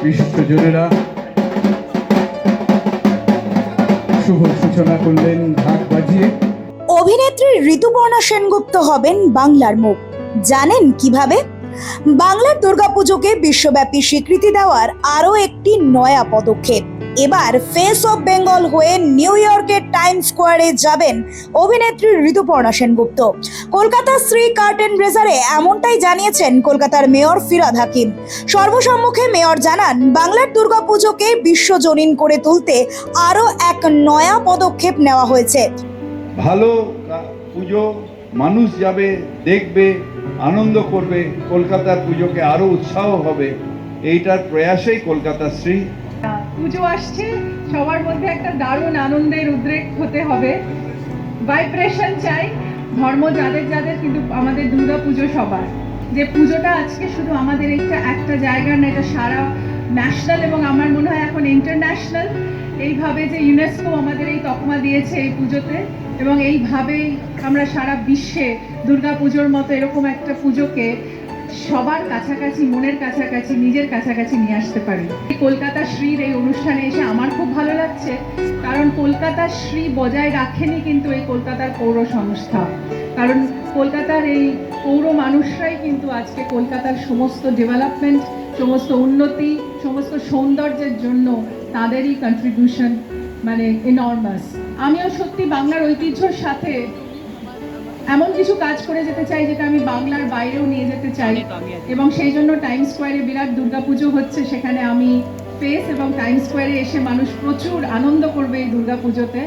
বিশিষ্টজনেরা শুভ সূচনা করলেন ঢাক বাজিয়ে। অভিনেত্রী ঋতুপর্ণা সেনগুপ্ত হবেন বাংলার মুখ। জানেন কিভাবে? বাংলার দুর্গাপুজোকে বিশ্বব্যাপী স্বীকৃতি দেওয়ার আরও একটি নয়া পদক্ষেপ। এবার ফেস অফ বেঙ্গল হয়ে নিউ ইয়র্কের টাইম স্কোয়ারে যাবেন অভিনেত্রী ঋতুপর্ণা সেনগুপ্ত। কলকাতার শ্রী কার্টেন ব্রেজারে এমনটাই জানিয়েছেন কলকাতার মেয়র ফিরহাদ হাকিম। সর্বসম্মুখে মেয়র জানান, বাংলার দুর্গাপুজোকে বিশ্বজনীন করে তুলতে আরও এক নয়া পদক্ষেপ নেওয়া হয়েছে। ভালো পুজো, মানুষ যাবে, দেখবে, আনন্দ করবে, কলকাতার পুজোকে আরো উৎসাহ হবে, এইটার প্রয়াসেই কলকাতা শ্রী। পুজো আসছে, সবার মধ্যে একটা দারুণ আনন্দের উদ্রেক হতে হবে, ভাইব্রেশন চাই। ধর্ম যাদের যাদের, কিন্তু আমাদের দুর্গা পুজো সবার। যে পুজোটা আজকে শুধু আমাদের একটা জায়গার না, এটা সারা ন্যাশনাল এবং আমার মনে হয় এখন ইন্টারন্যাশনাল। এইভাবে যে ইউনেস্কো আমাদের এই তকমা দিয়েছে এই পুজোতে, এবং এইভাবেই আমরা সারা বিশ্বে দুর্গা পুজোর মতো এরকম একটা পুজোকে সবার কাছাকাছি, মনের কাছাকাছি, নিজের কাছাকাছি নিয়ে আসতে পারি। কলকাতা শ্রীর এই অনুষ্ঠানে এসে আমার খুব ভালো লাগছে, কারণ কলকাতার শ্রী বজায় রাখেনি কিন্তু এই কলকাতার পৌর সংস্থা। কারণ কলকাতার এই পৌর মানুষরাই কিন্তু আজকে কলকাতার সমস্ত ডেভেলপমেন্ট, সমস্ত উন্নতি, সমস্ত সৌন্দর্যের জন্য তাদেরই কন্ট্রিবিউশন মানে এনর্মাস। আমিও সত্যি বাংলার ঐতিহ্যর সাথে এমন কিছু কাজ করে যেতে চাই যেটা আমি বাংলার বাইরেও নিয়ে যেতে চাই, এবং সেই জন্য টাইম স্কোয়ারে বিরাট দুর্গাপুজো হচ্ছে। সেখানে আমি ফেস এবং টাইম স্কোয়ারে এসে মানুষ প্রচুর আনন্দ করবে এই দুর্গাপুজোতে।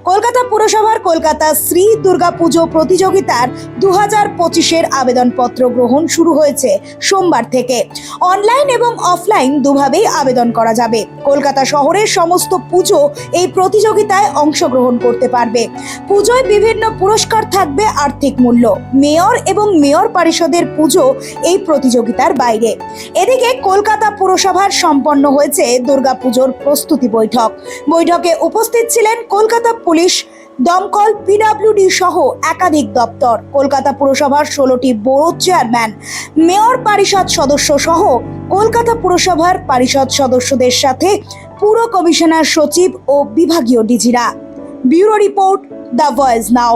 কলকাতা পুরসভার কলকাতা শ্রী দুর্গাপুজো প্রতিযোগিতার 2025-এর আবেদনপত্র গ্রহণ শুরু হয়েছে সোমবার থেকে। অনলাইন এবং অফলাইন দুভাবেই আবেদন করা যাবে। কলকাতা শহরের সমস্ত পুজো এই প্রতিযোগিতায় অংশগ্রহণ করতে পারবে। পুজোয় বিভিন্ন পুরস্কার থাকবে আর্থিক মূল্য। মেয়র এবং মেয়র পরিষদের পুজো এই প্রতিযোগিতার বাইরে। এদিকে কলকাতা পুরসভার সম্পন্ন হয়েছে দুর্গাপুজোর প্রস্তুতি বৈঠক। বৈঠকে উপস্থিত ছিলেন কলকাতা পুলিশ, দমকল, পিডব্লিউডি সহ একাধিক দপ্তর, কলকাতা পুরসভার 16টি বোর্ড চেয়ারম্যান, মেয়র পরিষদ সদস্য সহ কলকাতা পুরসভার পরিষদ সদস্যদের সাথে পুর কমিশনার, সচিব ও বিভাগীয় ডিজিরা। Bureau report, The Voice now.